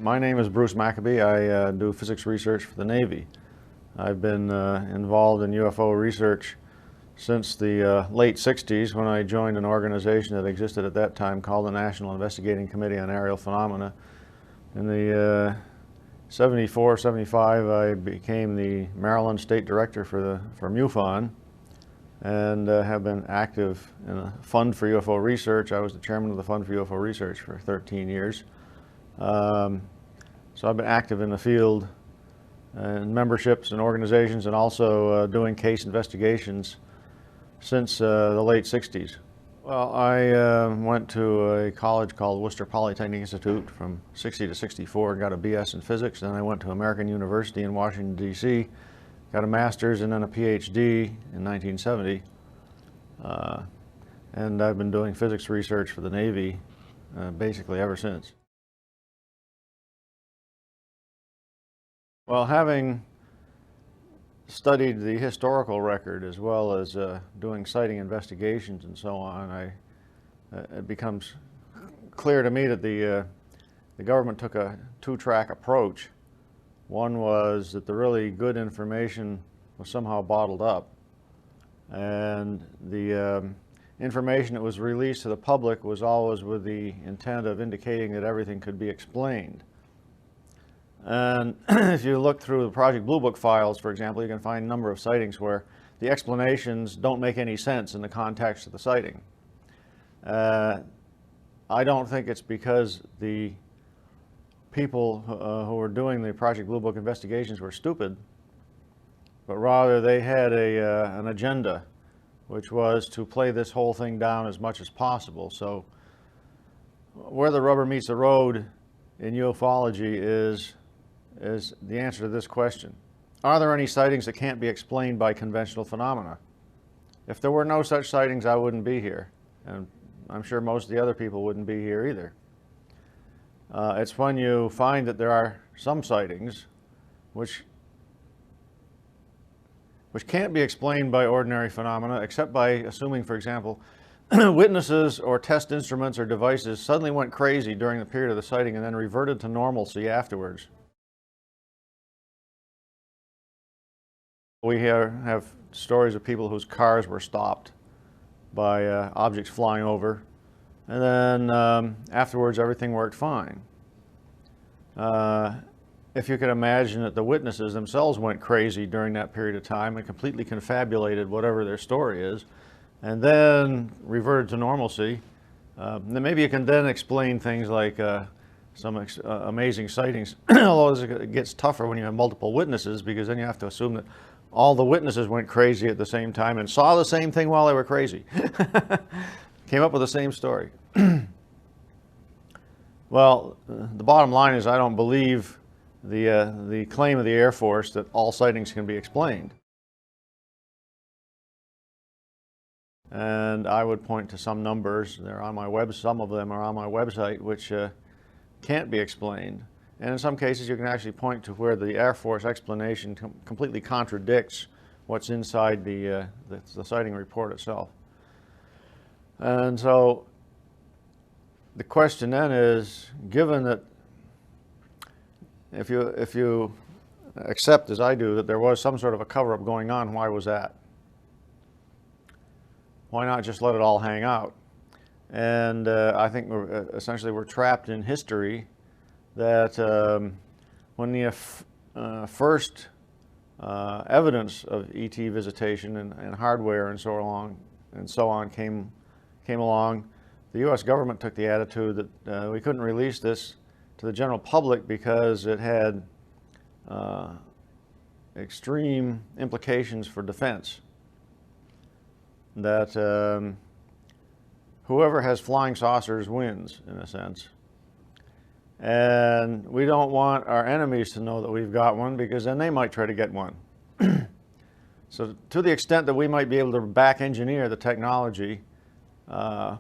My name is Bruce Maccabee. I do physics research for the Navy. I've been involved in UFO research since the late 60s when I joined an organization that existed at that time called the National Investigating Committee on Aerial Phenomena. In the 74, 75, I became the Maryland State Director for MUFON and have been active in a fund for UFO research. I was the chairman of the fund for UFO research for 13 years. So I've been active in the field and memberships and organizations, and also doing case investigations since the late 60s. Well, I went to a college called Worcester Polytechnic Institute from 60 to 64, got a BS in physics. Then I went to American University in Washington, D.C., got a master's and then a PhD in 1970. And I've been doing physics research for the Navy basically ever since. Well, having studied the historical record as well as doing sighting investigations and so on, it becomes clear to me that the government took a two-track approach. One was that the really good information was somehow bottled up, and the information that was released to the public was always with the intent of indicating that everything could be explained. And if you look through the Project Blue Book files, for example, you can find a number of sightings where the explanations don't make any sense in the context of the sighting. I don't think it's because the people who were doing the Project Blue Book investigations were stupid, but rather they had an agenda, which was to play this whole thing down as much as possible. So where the rubber meets the road in ufology is the answer to this question. Are there any sightings that can't be explained by conventional phenomena? If there were no such sightings, I wouldn't be here. And I'm sure most of the other people wouldn't be here either. It's when you find that there are some sightings which can't be explained by ordinary phenomena, except by assuming, for example, witnesses or test instruments or devices suddenly went crazy during the period of the sighting and then reverted to normalcy afterwards. We have stories of people whose cars were stopped by objects flying over, and then afterwards everything worked fine. If you could imagine that the witnesses themselves went crazy during that period of time and completely confabulated whatever their story is, and then reverted to normalcy, then maybe you can then explain things like some amazing sightings, although it gets tougher when you have multiple witnesses, because then you have to assume that all the witnesses went crazy at the same time and saw the same thing while they were crazy. Came up with the same story. Well, the bottom line is I don't believe the claim of the Air Force that all sightings can be explained. And I would point to some numbers. They're on my some of them are on my website, which can't be explained. And in some cases, you can actually point to where the Air Force explanation completely contradicts what's inside the sighting report itself. And so the question then is, given that if you accept, as I do, that there was some sort of a cover-up going on, why was that? Why not just let it all hang out? And I think we're trapped in history that when the first evidence of ET visitation and hardware and so on came along, the U.S. government took the attitude that we couldn't release this to the general public because it had extreme implications for defense. That whoever has flying saucers wins, in a sense. And we don't want our enemies to know that we've got one, because then they might try to get one. So to the extent that we might be able to back engineer the technology,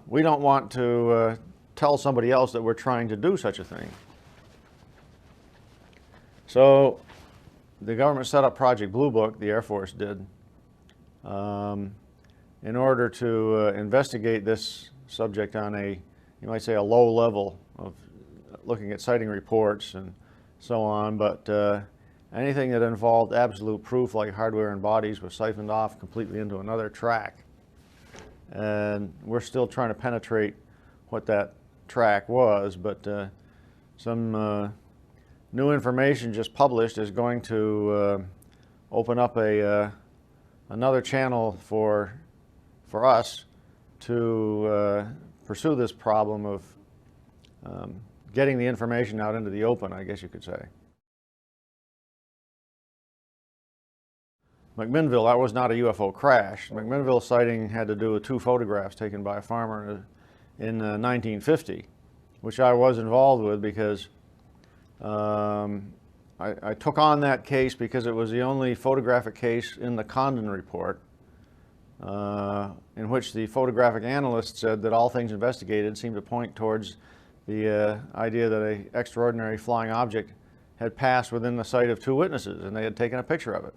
we don't want to tell somebody else that we're trying to do such a thing. So the government set up Project Blue Book, the Air Force did, in order to investigate this subject on you might say, a low level looking at sighting reports and so on, but anything that involved absolute proof, like hardware and bodies, was siphoned off completely into another track. And we're still trying to penetrate what that track was, but some new information just published is going to open up another channel for us to pursue this problem of getting the information out into the open, I guess you could say. McMinnville, that was not a UFO crash. The McMinnville sighting had to do with 2 photographs taken by a farmer in 1950, which I was involved with because I took on that case because it was the only photographic case in the Condon report in which the photographic analyst said that all things investigated seemed to point towards the idea that an extraordinary flying object had passed within the sight of 2 witnesses, and they had taken a picture of it.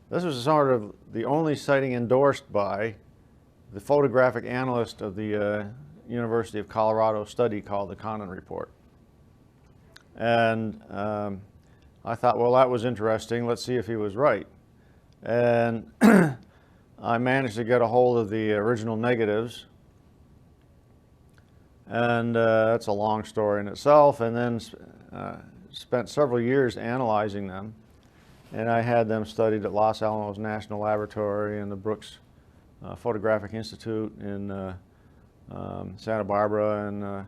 This was sort of the only sighting endorsed by the photographic analyst of the University of Colorado study called the Condon Report. And I thought, well, that was interesting. Let's see if he was right. And I managed to get a hold of the original negatives. And that's a long story in itself. And then spent several years analyzing them. And I had them studied at Los Alamos National Laboratory and the Brooks Photographic Institute in Santa Barbara and a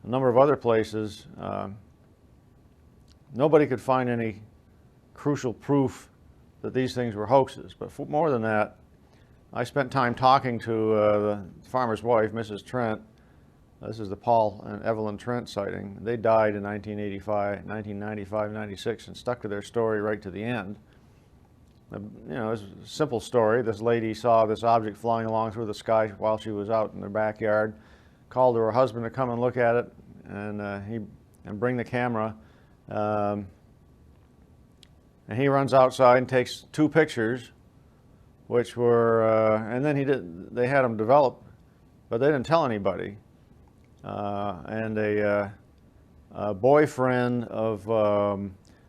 number of other places. Nobody could find any crucial proof that these things were hoaxes. But more than that, I spent time talking to the farmer's wife, Mrs. Trent. This is the Paul and Evelyn Trent sighting. They died in 1995, 96, and stuck to their story right to the end. You know, it's a simple story. This lady saw this object flying along through the sky while she was out in their backyard, called to her husband to come and look at it, and bring the camera. And he runs outside and takes 2 pictures, which were, and then they had them developed, but they didn't tell anybody. And a boyfriend of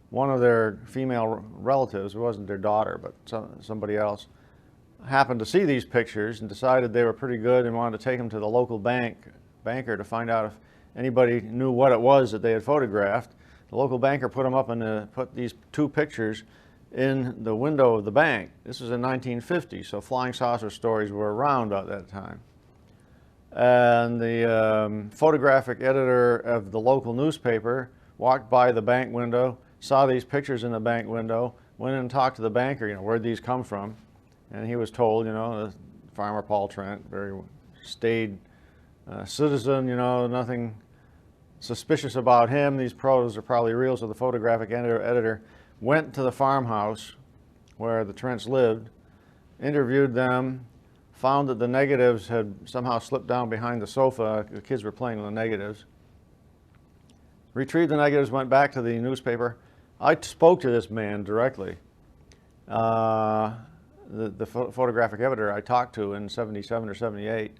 one of their female relatives, it wasn't their daughter, but somebody else, happened to see these pictures and decided they were pretty good and wanted to take them to the local banker to find out if anybody knew what it was that they had photographed. The local banker put them up and put these 2 pictures in the window of the bank. This was in 1950, so flying saucer stories were around at that time. And the photographic editor of the local newspaper walked by the bank window, saw these pictures in the bank window, went in and talked to the banker, you know, where'd these come from? And he was told, you know, Farmer Paul Trent, very staid citizen, you know, nothing suspicious about him. These photos are probably real. So the photographic editor went to the farmhouse where the Trents lived, interviewed them, found that the negatives had somehow slipped down behind the sofa. The kids were playing with the negatives. Retrieved the negatives, went back to the newspaper. I spoke to this man directly. The photographic editor I talked to in 77 or 78,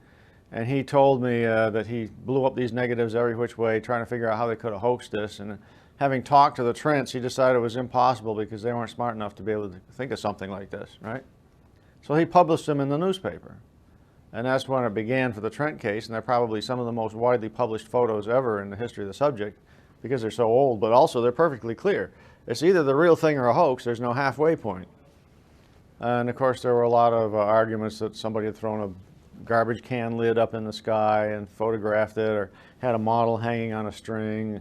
and he told me that he blew up these negatives every which way, trying to figure out how they could have hoaxed this. And having talked to the Trents, he decided it was impossible because they weren't smart enough to be able to think of something like this, right? So he published them in the newspaper. And that's when it began for the Trent case, and they're probably some of the most widely published photos ever in the history of the subject because they're so old, but also they're perfectly clear. It's either the real thing or a hoax. There's no halfway point. And of course, there were a lot of arguments that somebody had thrown a garbage can lid up in the sky and photographed it, or had a model hanging on a string.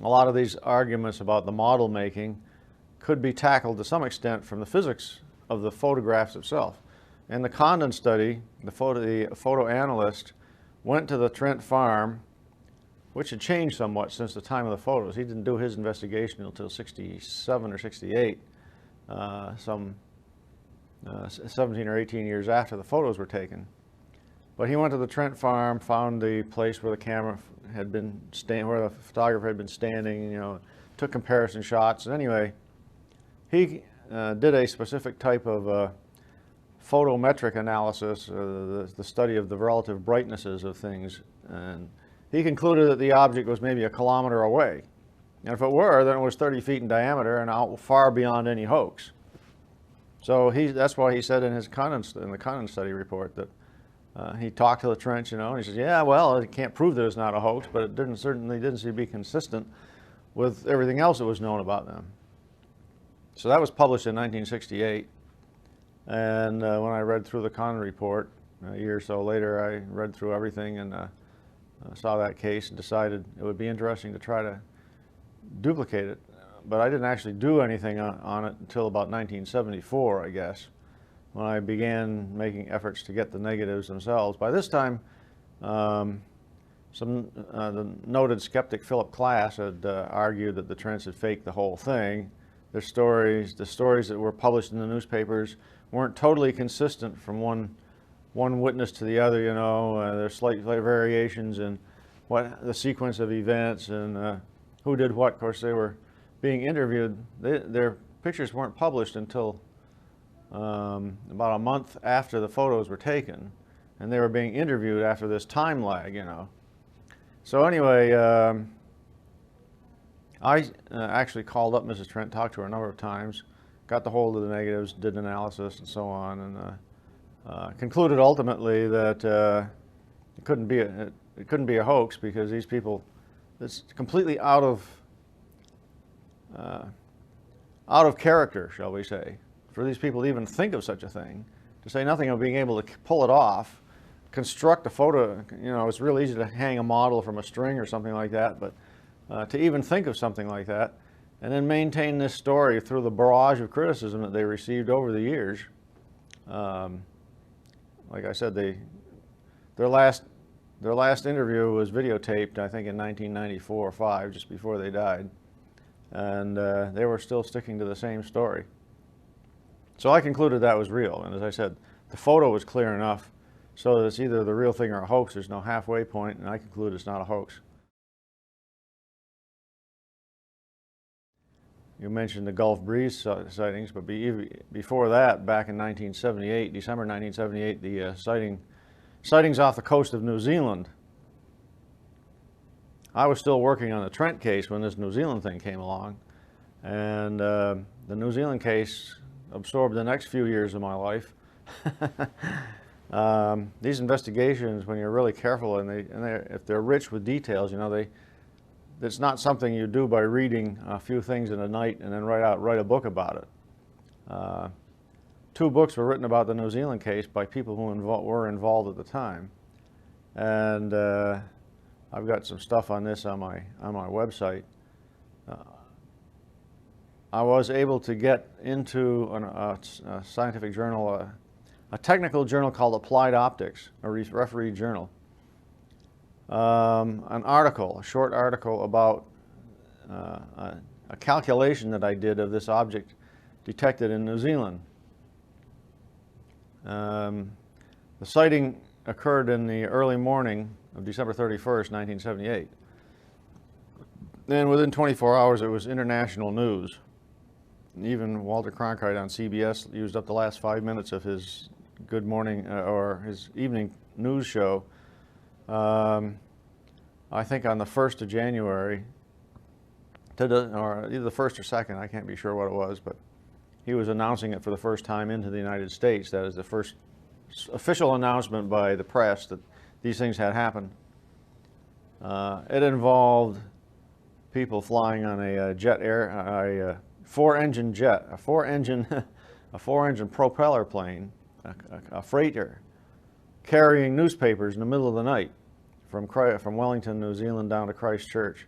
A lot of these arguments about the model making could be tackled to some extent from the physics of the photographs itself. In the Condon study, the photo analyst went to the Trent farm, which had changed somewhat since the time of the photos. He didn't do his investigation until 67 or 68, some 17 or 18 years after the photos were taken. But he went to the Trent farm, found the place where the camera had been where the photographer had been standing, you know, took comparison shots. And anyway, he did a specific type of photometric analysis, the study of the relative brightnesses of things, and he concluded that the object was maybe a kilometer away. And if it were, then it was 30 feet in diameter and out far beyond any hoax. So that's why he said in the Condon study report that he talked to the trench, and he says, yeah, well, it can't prove that it's not a hoax, but it certainly didn't seem to be consistent with everything else that was known about them. So that was published in 1968. And when I read through the Condon report, a year or so later, I read through everything and saw that case and decided it would be interesting to try to duplicate it. But I didn't actually do anything on it until about 1974, I guess, when I began making efforts to get the negatives themselves. By this time, the noted skeptic Philip Klass had argued that the Trents had faked the whole thing. The stories that were published in the newspapers weren't totally consistent from one witness to the other. There's slight variations in what the sequence of events and who did what. Of course, they were being interviewed. Their pictures weren't published until about a month after the photos were taken, and they were being interviewed after this time lag. So anyway, I actually called up Mrs. Trent, talked to her a number of times, got the hold of the negatives, did an analysis and so on, and concluded ultimately that it couldn't be a hoax, because these people, it's completely out of character, shall we say, for these people to even think of such a thing, to say nothing of being able to pull it off, construct a photo. It's real easy to hang a model from a string or something like that, but to even think of something like that, and then maintain this story through the barrage of criticism that they received over the years. Like I said, their last interview was videotaped, I think, in 1994 or 5, just before they died, and they were still sticking to the same story. So I concluded that was real, and as I said, the photo was clear enough so that it's either the real thing or a hoax. There's no halfway point, and I conclude it's not a hoax. You mentioned the Gulf Breeze sightings, but before that, back in 1978, December 1978, the sightings off the coast of New Zealand. I was still working on the Trent case when this New Zealand thing came along, and the New Zealand case absorbed the next few years of my life. These investigations, when you're really careful, and if they're rich with details, it's not something you do by reading a few things in a night and then write a book about it. 2 books were written about the New Zealand case by people who were involved at the time, and I've got some stuff on this on my website. I was able to get into a scientific journal, a technical journal called Applied Optics, a refereed journal. A short article about a calculation that I did of this object detected in New Zealand. The sighting occurred in the early morning of December 31st, 1978. And within 24 hours, it was international news. Even Walter Cronkite on CBS used up the last 5 minutes of his good morning or his evening news show. I think on the 1st of January, or either the 1st or 2nd, I can't be sure what it was, but he was announcing it for the first time into the United States. That is the first official announcement by the press that these things had happened. It involved people flying on a four-engine jet, a four-engine propeller plane, a freighter, carrying newspapers in the middle of the night from Wellington, New Zealand, down to Christchurch.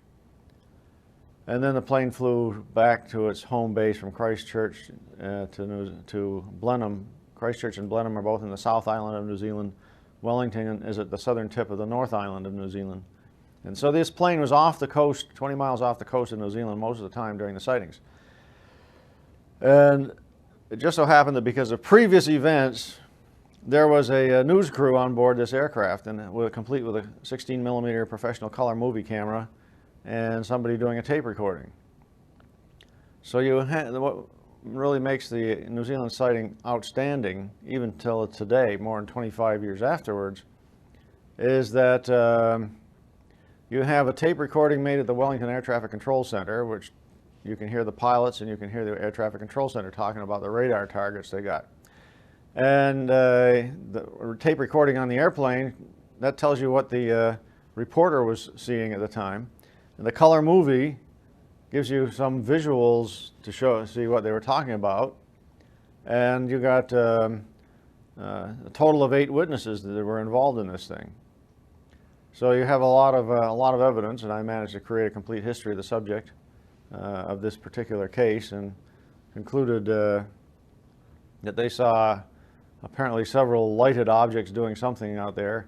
And then the plane flew back to its home base from Christchurch to Blenheim. Christchurch and Blenheim are both in the South Island of New Zealand. Wellington is at the southern tip of the North Island of New Zealand. And so this plane was off the coast, 20 miles off the coast of New Zealand most of the time during the sightings. And it just so happened that because of previous events, there was a news crew on board this aircraft, and complete with a 16mm professional color movie camera and somebody doing a tape recording. So what really makes the New Zealand sighting outstanding, even till today, more than 25 years afterwards, is that you have a tape recording made at the Wellington Air Traffic Control Center, which you can hear the pilots and you can hear the Air Traffic Control Center talking about the radar targets they got. And the tape recording on the airplane, that tells you what the reporter was seeing at the time. And the color movie gives you some visuals to see what they were talking about. And you got a total of 8 witnesses that were involved in this thing. So you have a lot of evidence, and I managed to create a complete history of the subject of this particular case, and concluded that they saw apparently several lighted objects doing something out there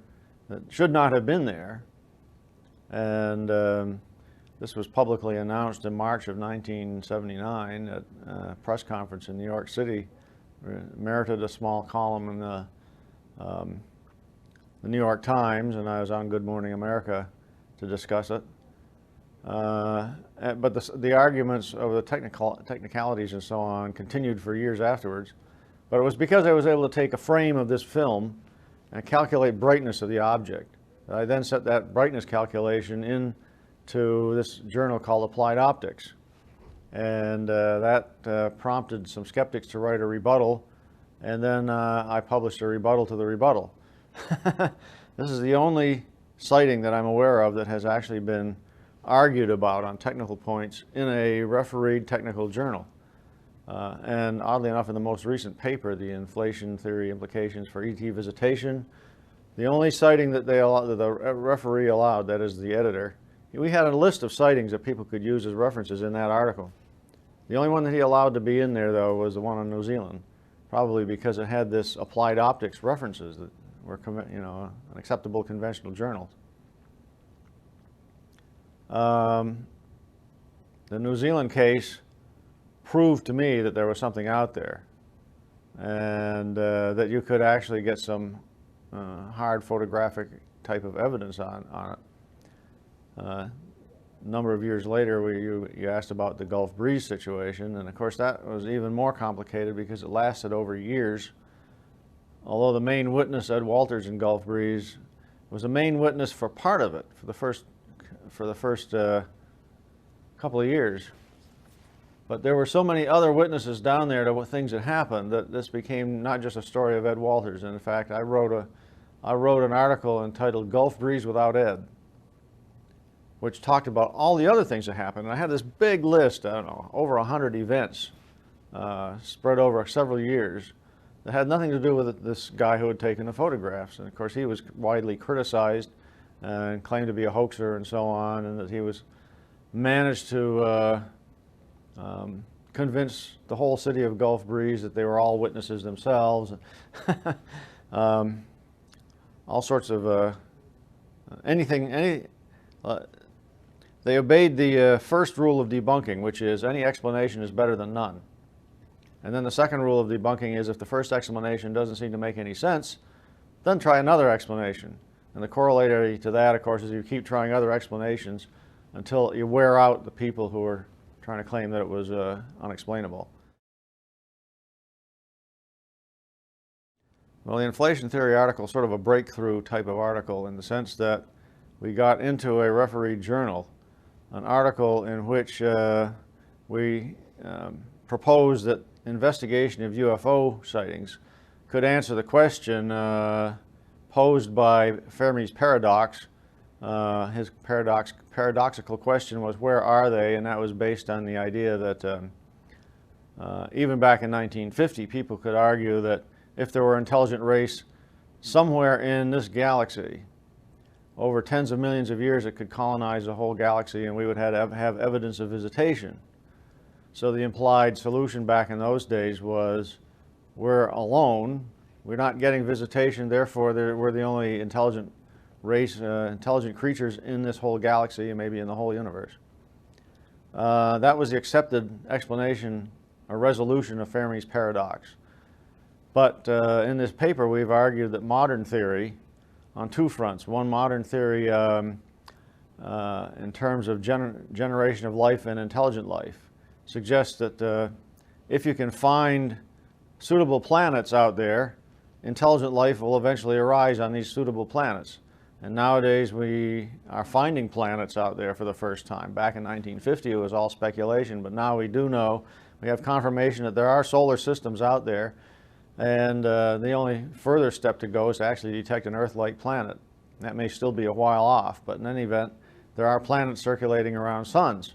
that should not have been there. And this was publicly announced in March of 1979 at a press conference in New York City. It merited a small column in the New York Times, and I was on Good Morning America to discuss it. But the arguments over the technicalities and so on continued for years afterwards. But it was because I was able to take a frame of this film and calculate brightness of the object. I then set that brightness calculation into this journal called Applied Optics. And that prompted some skeptics to write a rebuttal, and then I published a rebuttal to the rebuttal. This is the only sighting that I'm aware of that has actually been argued about on technical points in a refereed technical journal. And oddly enough, in the most recent paper, the Inflation Theory Implications for ET Visitation, the only sighting that the referee allowed, that is the editor, we had a list of sightings that people could use as references in that article. The only one that he allowed to be in there, though, was the one on New Zealand, probably because it had this applied optics references that were, an acceptable conventional journal. The New Zealand case proved to me that there was something out there, and that you could actually get some hard photographic type of evidence on it. A number of years later, you asked about the Gulf Breeze situation, and of course that was even more complicated because it lasted over years. Although the main witness, Ed Walters in Gulf Breeze, was the main witness for part of it, for the first couple of years. But there were so many other witnesses down there to what things that happened that this became not just a story of Ed Walters. And in fact, I wrote an article entitled "Gulf Breeze Without Ed," which talked about all the other things that happened. And I had this big list, I don't know, over 100 events spread over several years that had nothing to do with this guy who had taken the photographs. And of course, he was widely criticized and claimed to be a hoaxer and so on, and that he was managed to convince the whole city of Gulf Breeze that they were all witnesses themselves. All sorts of they obeyed the first rule of debunking, which is any explanation is better than none. And then the second rule of debunking is if the first explanation doesn't seem to make any sense, then try another explanation. And the corollary to that, of course, is you keep trying other explanations until you wear out the people who are trying to claim that it was unexplainable. Well, the inflation theory article is sort of a breakthrough type of article in the sense that we got into a refereed journal, an article in which we proposed that investigation of UFO sightings could answer the question posed by Fermi's paradox. His paradoxical question was, where are they? And that was based on the idea that even back in 1950, people could argue that if there were an intelligent race somewhere in this galaxy, over tens of millions of years, it could colonize the whole galaxy, and we would have evidence of visitation. So the implied solution back in those days was, we're alone, we're not getting visitation, therefore we're the only intelligent race, intelligent creatures in this whole galaxy and maybe in the whole universe. That was the accepted explanation or resolution of Fermi's paradox. But in this paper, we've argued that modern theory, on two fronts. One, modern theory in terms of generation of life and intelligent life, suggests that if you can find suitable planets out there, intelligent life will eventually arise on these suitable planets. And nowadays we are finding planets out there for the first time. Back in 1950 it was all speculation, but now we do know, we have confirmation that there are solar systems out there, and the only further step to go is to actually detect an Earth-like planet. That may still be a while off, but in any event, there are planets circulating around suns.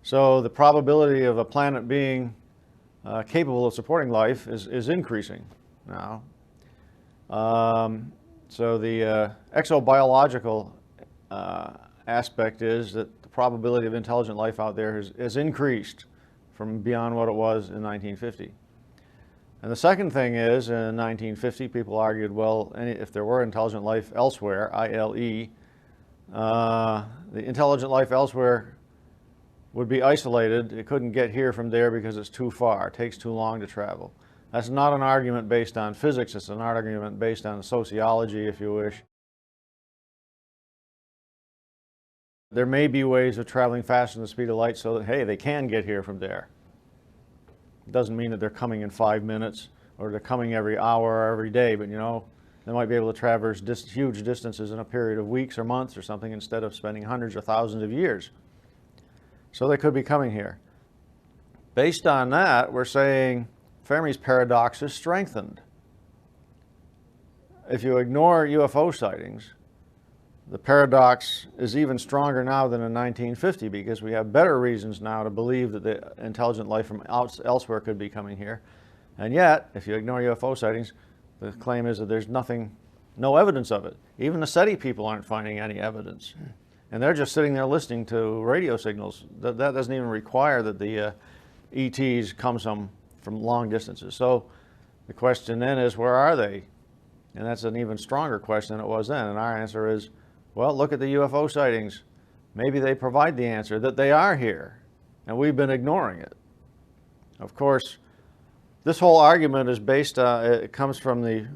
So the probability of a planet being capable of supporting life is increasing now. So the exobiological aspect is that the probability of intelligent life out there has increased from beyond what it was in 1950. And the second thing is, in 1950, people argued, well, if there were intelligent life elsewhere, ILE, the intelligent life elsewhere would be isolated. It couldn't get here from there because it's too far. It takes too long to travel. That's not an argument based on physics. It's an argument based on sociology, if you wish. There may be ways of traveling faster than the speed of light so that, hey, they can get here from there. It doesn't mean that they're coming in 5 minutes or they're coming every hour or every day, but you know, they might be able to traverse huge distances in a period of weeks or months or something instead of spending hundreds or thousands of years. So they could be coming here. Based on that, we're saying Fermi's paradox is strengthened. If you ignore UFO sightings, the paradox is even stronger now than in 1950 because we have better reasons now to believe that the intelligent life from elsewhere could be coming here. And yet, if you ignore UFO sightings, the claim is that there's no evidence of it. Even the SETI people aren't finding any evidence. And they're just sitting there listening to radio signals. That doesn't even require that the ETs come from long distances. So the question then is, where are they? And that's an even stronger question than it was then. And our answer is, well, look at the UFO sightings. Maybe they provide the answer that they are here, and we've been ignoring it. Of course, this whole argument is based it comes from the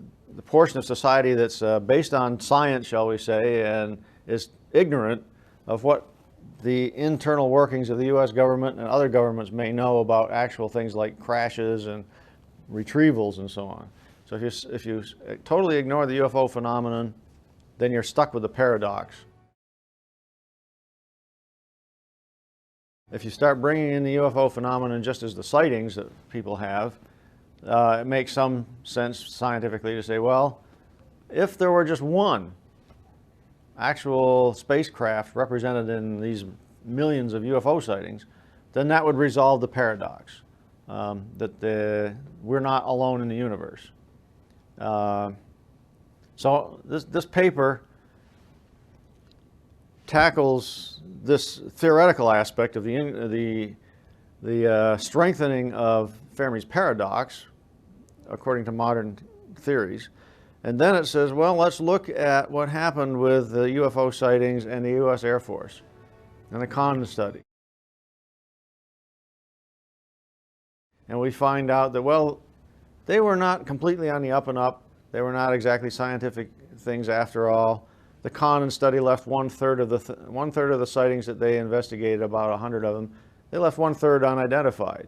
portion of society that's based on science, shall we say, and is ignorant of what the internal workings of the U.S. government and other governments may know about actual things like crashes and retrievals and so on. So if you totally ignore the UFO phenomenon, then you're stuck with the paradox. If you start bringing in the UFO phenomenon just as the sightings that people have, it makes some sense scientifically to say, well, if there were just one actual spacecraft represented in these millions of UFO sightings, then that would resolve the paradox, that we're not alone in the universe. So this paper tackles this theoretical aspect of the strengthening of Fermi's paradox, according to modern theories. And then it says, well, let's look at what happened with the UFO sightings and the U.S. Air Force and the Condon study. And we find out that, well, they were not completely on the up and up. They were not exactly scientific things after all. The Condon study left one-third of the sightings that they investigated, about 100 of them, they left one-third unidentified.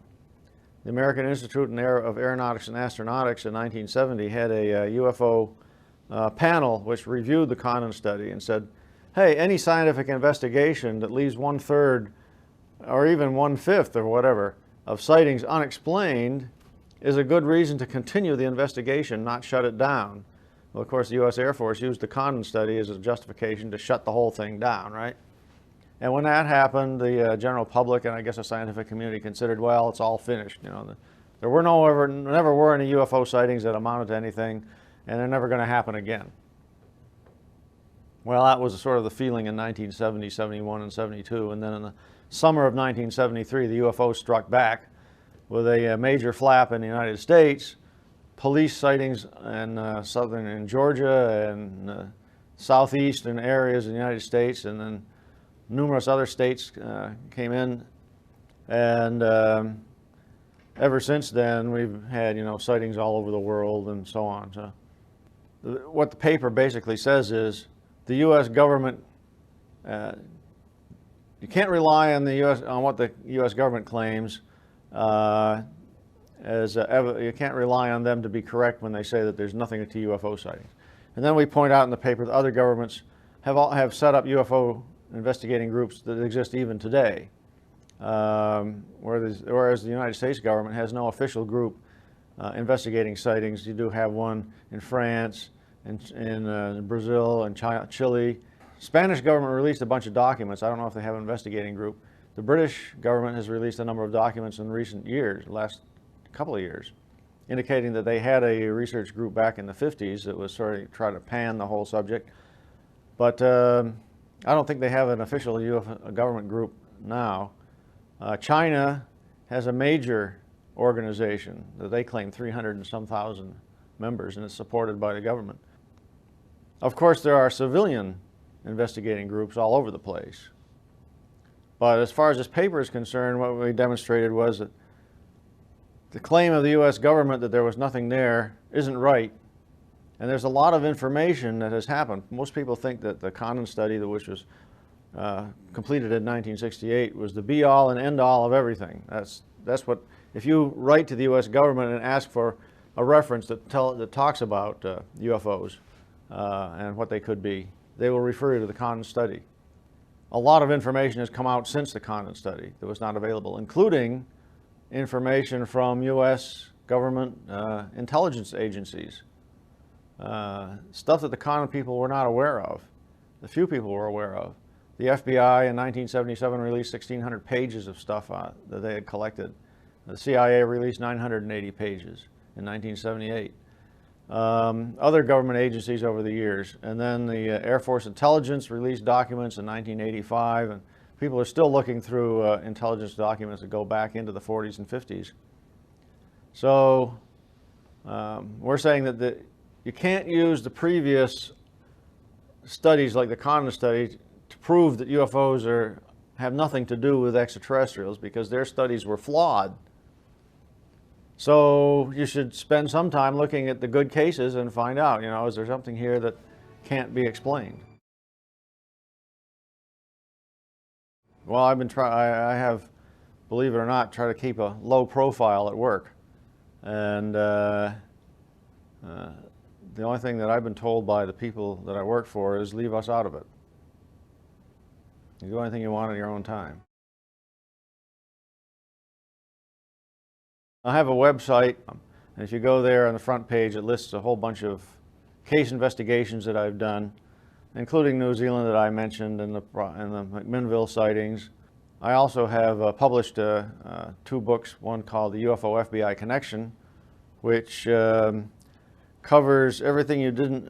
The American Institute of Aeronautics and Astronautics in 1970 had a UFO panel which reviewed the Condon study and said, hey, any scientific investigation that leaves one-third or even one-fifth or whatever of sightings unexplained is a good reason to continue the investigation, not shut it down. Well, of course, the U.S. Air Force used the Condon study as a justification to shut the whole thing down, right? And when that happened, the general public and I guess the scientific community considered, well, it's all finished. You know, there were never were any UFO sightings that amounted to anything, and they're never going to happen again. Well, that was sort of the feeling in 1970, 71, and 72, and then in the summer of 1973, the UFO struck back with a major flap in the United States. Police sightings in Georgia and southeastern areas in the United States, and then numerous other states came in, and ever since then we've had sightings all over the world and so on. So what the paper basically says is the U.S. government, you can't rely on what the U.S. government claims. You can't rely on them to be correct when they say that there's nothing to UFO sightings. And then we point out in the paper that other governments have set up UFO investigating groups that exist even today. Whereas the United States government has no official group investigating sightings. You do have one in France, in Brazil, and Chile. Spanish government released a bunch of documents. I don't know if they have an investigating group. The British government has released a number of documents in recent years, the last couple of years, indicating that they had a research group back in the 50s that was sort of trying to pan the whole subject. But I don't think they have an official UFO government group now. China has a major organization that they claim 300 and some thousand members, and it's supported by the government. Of course, there are civilian investigating groups all over the place. But as far as this paper is concerned, what we demonstrated was that the claim of the U.S. government that there was nothing there isn't right. And there's a lot of information that has happened. Most people think that the Condon study, which was completed in 1968, was the be-all and end-all of everything. That's what, if you write to the U.S. government and ask for a reference that talks about UFOs and what they could be, they will refer you to the Condon study. A lot of information has come out since the Condon study that was not available, including information from U.S. government intelligence agencies. Stuff that the Condon people were not aware of, the few people were aware of. The FBI in 1977 released 1,600 pages of stuff that they had collected. The CIA released 980 pages in 1978. Other government agencies over the years. And then the Air Force Intelligence released documents in 1985, and people are still looking through intelligence documents that go back into the 40s and 50s. So we're saying that you can't use the previous studies like the Condon study to prove that UFOs have nothing to do with extraterrestrials, because their studies were flawed. So you should spend some time looking at the good cases and find out, is there something here that can't be explained? Well, I have, believe it or not, tried to keep a low profile at work. And the only thing that I've been told by the people that I work for is leave us out of it. You do anything you want at your own time. I have a website, and if you go there on the front page, it lists a whole bunch of case investigations that I've done, including New Zealand that I mentioned, and the McMinnville sightings. I also have published 2 books, one called the UFO FBI Connection, which covers everything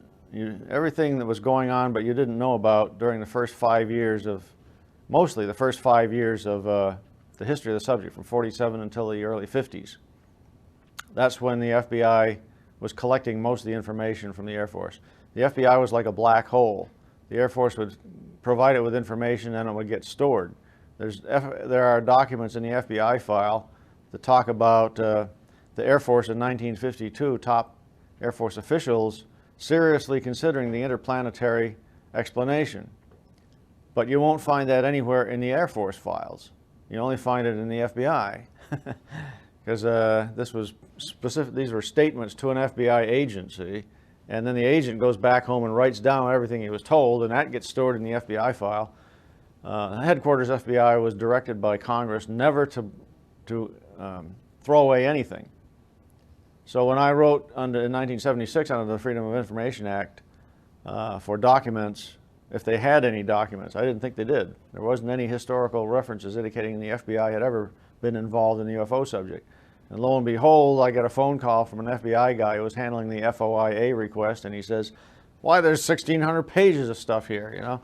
everything that was going on but you didn't know about during the first 5 years of, mostly the first 5 years of the history of the subject, from 47 until the early 50s. That's when the FBI was collecting most of the information from the Air Force. The FBI was like a black hole. The Air Force would provide it with information and it would get stored. There are documents in the FBI file that talk about the Air Force in 1952, top Air Force officials seriously considering the interplanetary explanation. But you won't find that anywhere in the Air Force files. You only find it in the FBI, because this was specific. These were statements to an FBI agency, and then the agent goes back home and writes down everything he was told, and that gets stored in the FBI file. Headquarters FBI was directed by Congress never to throw away anything. So when I wrote in 1976 under the Freedom of Information Act for documents, if they had any documents, I didn't think they did. There wasn't any historical references indicating the FBI had ever been involved in the UFO subject. And lo and behold, I got a phone call from an FBI guy who was handling the FOIA request, and he says, "Why, there's 1,600 pages of stuff here,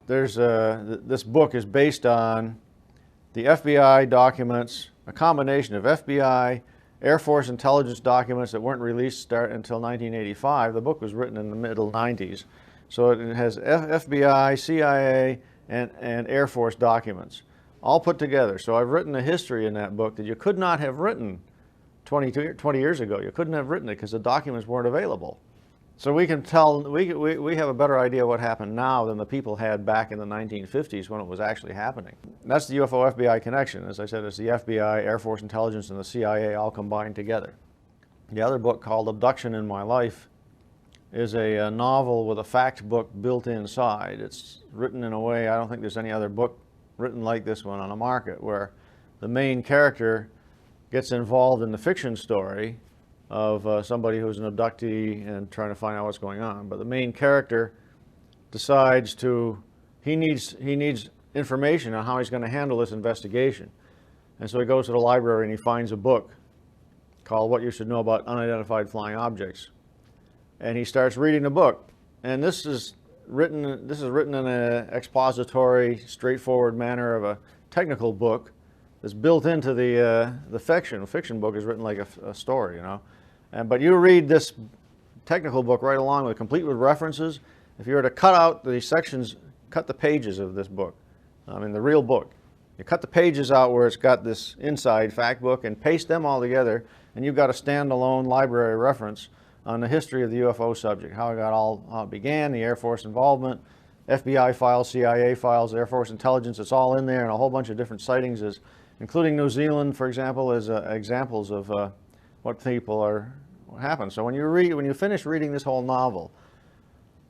This book is based on the FBI documents, a combination of FBI, Air Force intelligence documents that weren't released until 1985. The book was written in the middle 90s. So it has FBI, CIA, and Air Force documents, all put together. So I've written a history in that book that you could not have written 20 years ago. You couldn't have written it because the documents weren't available. So we can tell, we have a better idea what happened now than the people had back in the 1950s when it was actually happening. That's the UFO FBI connection. As I said, it's the FBI, Air Force Intelligence, and the CIA all combined together. The other book, called Abduction in My Life, is a novel with a fact book built inside. It's written in a way, I don't think there's any other book written like this one on the market, where the main character gets involved in the fiction story of somebody who's an abductee and trying to find out what's going on. But the main character decides he needs information on how he's going to handle this investigation. And so he goes to the library and he finds a book called What You Should Know About Unidentified Flying Objects. And he starts reading the book. And this is written in an expository, straightforward manner of a technical book that's built into the fiction. A fiction book is written like a story, you know. But you read this technical book right along with, complete with references. If you were to cut out the sections, cut the pages of this book, I mean the real book, you cut the pages out where it's got this inside fact book and paste them all together, and you've got a standalone library reference on the history of the UFO subject, how it began, the Air Force involvement, FBI files, CIA files, Air Force intelligence. It's all in there, and a whole bunch of different sightings, including New Zealand, for example, as examples of what happened. So when you finish reading this whole novel,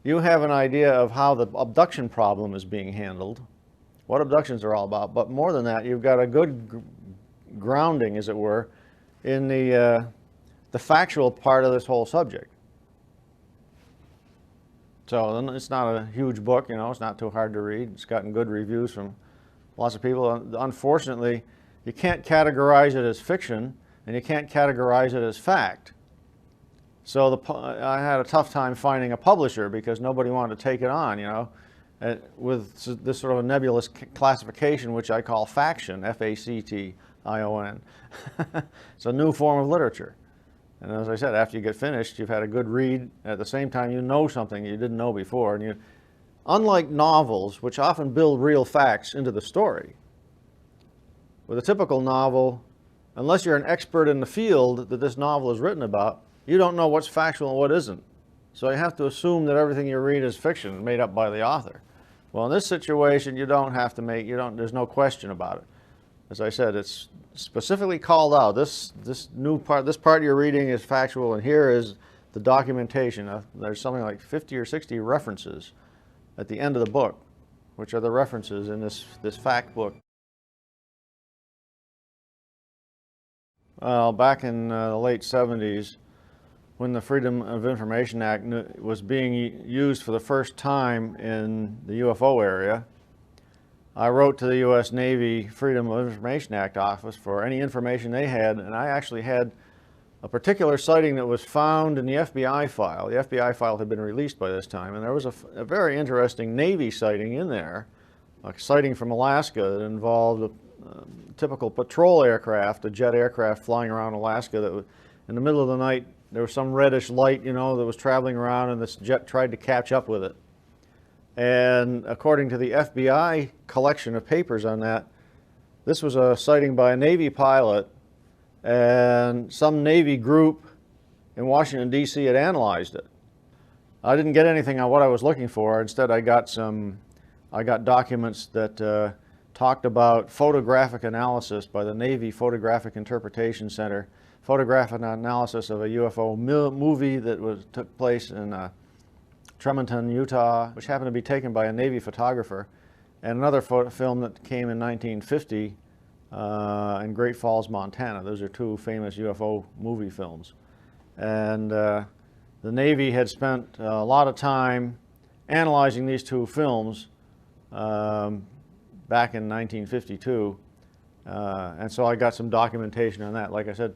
you have an idea of how the abduction problem is being handled, what abductions are all about. But more than that, you've got a good grounding, as it were, in the factual part of this whole subject. So it's not a huge book, you know, it's not too hard to read. It's gotten good reviews from lots of people. Unfortunately, you can't categorize it as fiction, and you can't categorize it as fact. So I had a tough time finding a publisher because nobody wanted to take it on, you know, with this sort of a nebulous classification, which I call faction, F-A-C-T-I-O-N. It's a new form of literature. And as I said, after you get finished, you've had a good read. At the same time, you know something you didn't know before. And unlike novels, which often build real facts into the story, with a typical novel, unless you're an expert in the field that this novel is written about, you don't know what's factual and what isn't. So you have to assume that everything you read is fiction made up by the author. Well, in this situation, you don't have to there's no question about it. As I said, it's specifically called out. This part you're reading is factual, and here is the documentation. There's something like 50 or 60 references at the end of the book, which are the references in this fact book. Well, back in the late 70s, when the Freedom of Information Act was being used for the first time in the UFO area, I wrote to the U.S. Navy Freedom of Information Act office for any information they had, and I actually had a particular sighting that was found in the FBI file. The FBI file had been released by this time, and there was a very interesting Navy sighting in there, a sighting from Alaska that involved a typical patrol aircraft, a jet aircraft flying around Alaska that was, in the middle of the night, there was some reddish light, you know, that was traveling around, and this jet tried to catch up with it. And according to the FBI collection of papers on that, this was a sighting by a Navy pilot, and some Navy group in Washington, D.C. had analyzed it. I didn't get anything on what I was looking for. Instead, I got documents that talked about photographic analysis by the Navy Photographic Interpretation Center, photographic analysis of a UFO movie that took place in Tremonton, Utah, which happened to be taken by a Navy photographer, and another film that came in 1950 in Great Falls, Montana. Those are two famous UFO movie films. And the Navy had spent a lot of time analyzing these two films back in 1952, and so I got some documentation on that. Like I said,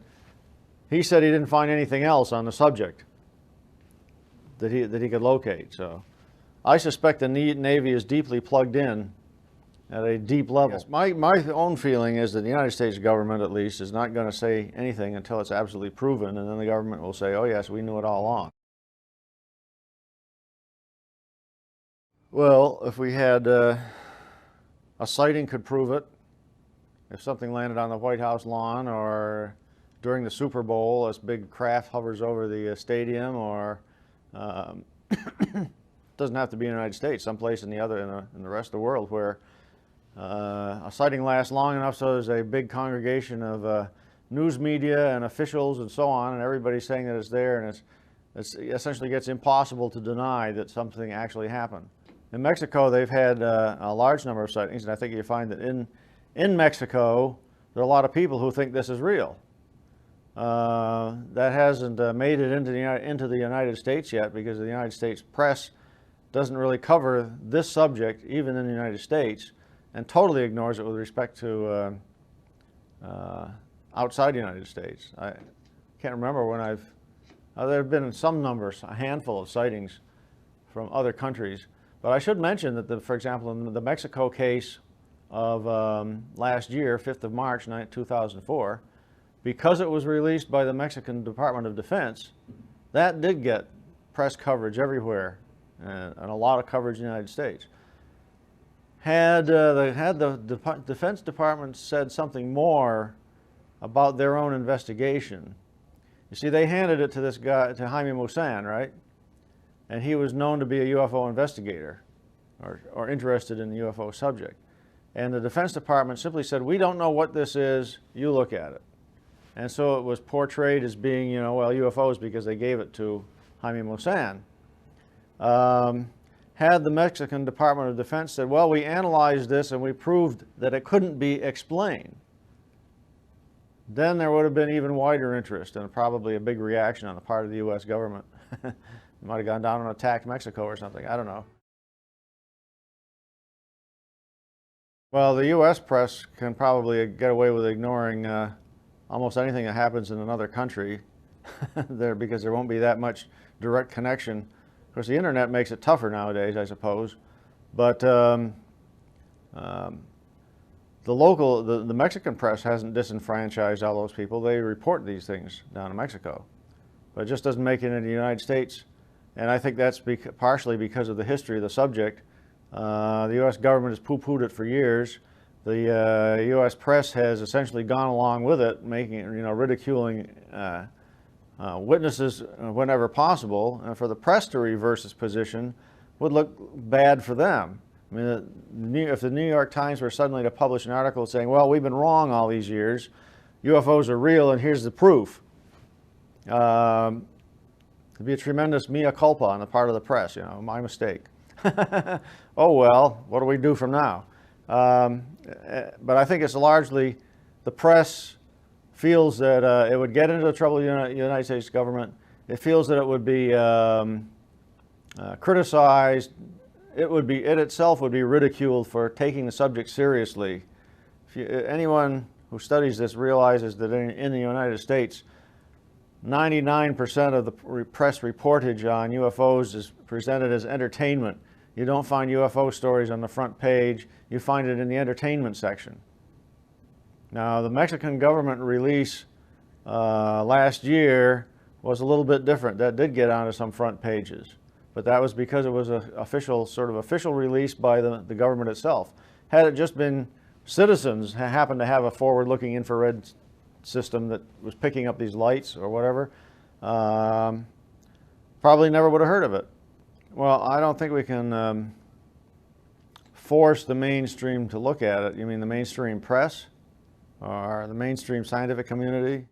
he said he didn't find anything else on the subject that he could locate. So I suspect the Navy is deeply plugged in at a deep level. Yes, my own feeling is that the United States government, at least, is not going to say anything until it's absolutely proven, and then the government will say, oh yes, we knew it all along. Well, if we had a sighting could prove it, if something landed on the White House lawn, or during the Super Bowl, this big craft hovers over the stadium, or Doesn't have to be in the United States, someplace in the rest of the world where a sighting lasts long enough so there's a big congregation of news media and officials and so on, and everybody's saying that it's there, and it essentially gets impossible to deny that something actually happened. In Mexico, they've had a large number of sightings, and I think you find that in Mexico, there are a lot of people who think this is real. That hasn't made it into the United States yet, because the United States press doesn't really cover this subject, even in the United States, and totally ignores it with respect to outside the United States. I can't remember when there have been some numbers, a handful of sightings from other countries. But I should mention that, for example, in the Mexico case of last year, 5th of March, 2004, because it was released by the Mexican Department of Defense, that did get press coverage everywhere, and a lot of coverage in the United States. Had the Defense Department said something more about their own investigation, you see, they handed it to this guy, to Jaime Maussan, right? And he was known to be a UFO investigator, or interested in the UFO subject. And the Defense Department simply said, we don't know what this is, you look at it. And so it was portrayed as being, well, UFOs because they gave it to Jaime Maussan. Had the Mexican Department of Defense said, well, we analyzed this and we proved that it couldn't be explained, then there would have been even wider interest and probably a big reaction on the part of the U.S. government. Might have gone down and attacked Mexico or something, I don't know. Well, the U.S. press can probably get away with ignoring almost anything that happens in another country because there won't be that much direct connection. Of course, the internet makes it tougher nowadays, I suppose. But the Mexican press hasn't disenfranchised all those people. They report these things down in Mexico. But it just doesn't make it into the United States. And I think that's partially because of the history of the subject. The U.S. government has poo-pooed it for years. The U.S. press has essentially gone along with it, making ridiculing witnesses whenever possible. And for the press to reverse its position would look bad for them. I mean, if the New York Times were suddenly to publish an article saying, well, we've been wrong all these years, UFOs are real and here's the proof, it'd be a tremendous mea culpa on the part of the press, my mistake. Oh well, what do we do from now? But I think it's largely the press feels that it would get into trouble with the United States government. It feels that it would be criticized. It itself would be ridiculed for taking the subject seriously. Anyone who studies this realizes that in the United States, 99% of the press reportage on UFOs is presented as entertainment. You don't find UFO stories on the front page. You find it in the entertainment section. Now, the Mexican government release last year was a little bit different. That did get onto some front pages, but that was because it was an official release by the government itself. Had it just been citizens who happened to have a forward-looking infrared system that was picking up these lights or whatever, probably never would have heard of it. Well, I don't think we can force the mainstream to look at it. You mean the mainstream press or the mainstream scientific community?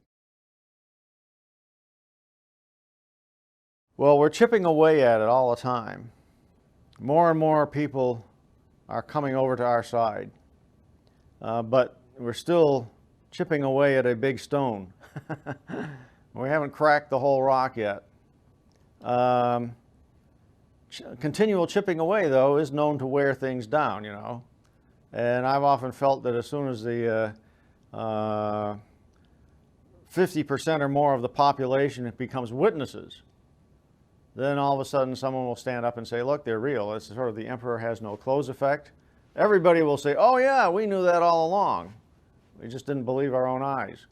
Well, we're chipping away at it all the time. More and more people are coming over to our side, but we're still chipping away at a big stone. We haven't cracked the whole rock yet. Continual chipping away, though, is known to wear things down, And I've often felt that as soon as the 50% or more of the population becomes witnesses, then all of a sudden someone will stand up and say, look, they're real. It's sort of the emperor has no clothes effect. Everybody will say, oh yeah, we knew that all along. We just didn't believe our own eyes.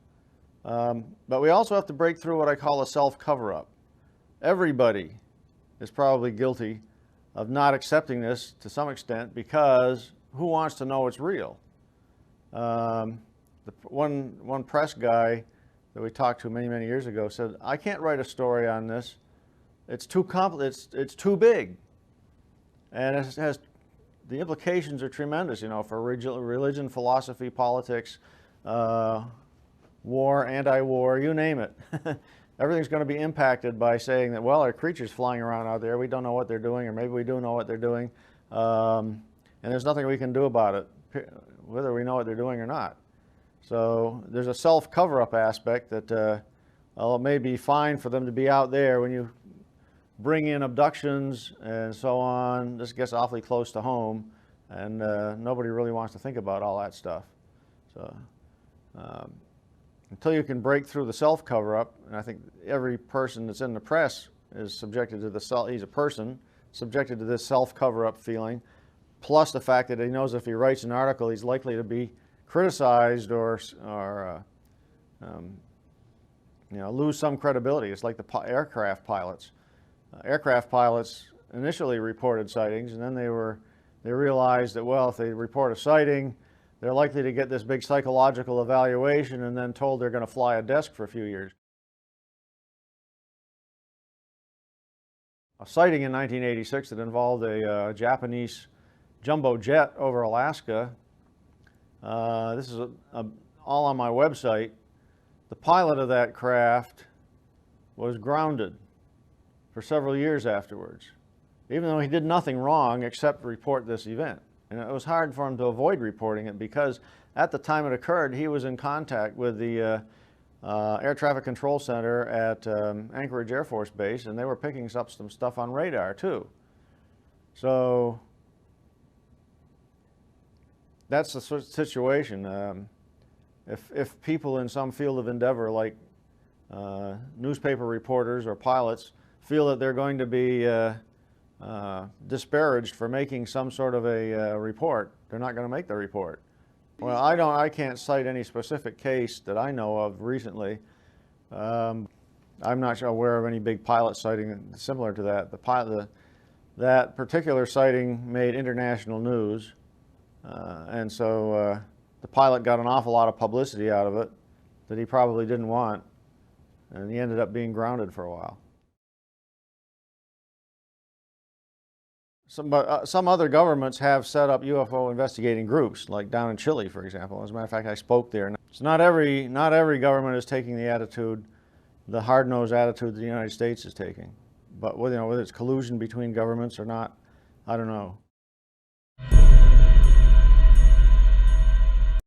But we also have to break through what I call a self-cover-up. Everybody is probably guilty of not accepting this to some extent, because who wants to know it's real? One press guy that we talked to many years ago said, I can't write a story on this it's too big, and it has the implications are tremendous. You know, for religion, philosophy, politics, war, anti-war, you name it. Everything's going to be impacted by saying that, well, there are creatures flying around out there. We don't know what they're doing, or maybe we do know what they're doing, and there's nothing we can do about it, whether we know what they're doing or not. So there's a self-cover-up aspect that, well, it may be fine for them to be out there when you bring in abductions and so on. This gets awfully close to home, and nobody really wants to think about all that stuff. So until you can break through the self-cover-up, and I think every person that's in the press is subjected to he's a person subjected to this self-cover-up feeling, plus the fact that he knows if he writes an article, he's likely to be criticized or you know, lose some credibility. It's like the aircraft pilots. Aircraft pilots initially reported sightings, and then they realized that, well, if they report a sighting, they're likely to get this big psychological evaluation and then told they're going to fly a desk for a few years. A sighting in 1986 that involved a Japanese jumbo jet over Alaska. This is all on my website. The pilot of that craft was grounded for several years afterwards, even though he did nothing wrong except report this event. And it was hard for him to avoid reporting it because at the time it occurred, he was in contact with the Air Traffic Control Center at Anchorage Air Force Base, and they were picking up some stuff on radar too. So that's the sort of situation. If people in some field of endeavor, like newspaper reporters or pilots, feel that they're going to be disparaged for making some sort of a report, they're not going to make the report. Well, I can't cite any specific case that I know of recently. I'm not aware of any big pilot sighting similar to that. That particular sighting made international news, and so the pilot got an awful lot of publicity out of it that he probably didn't want, and he ended up being grounded for a while. Some other governments have set up UFO investigating groups, like down in Chile, for example. As a matter of fact, I spoke there. So not every government is taking the attitude, the hard-nosed attitude the United States is taking. But whether it's collusion between governments or not, I don't know.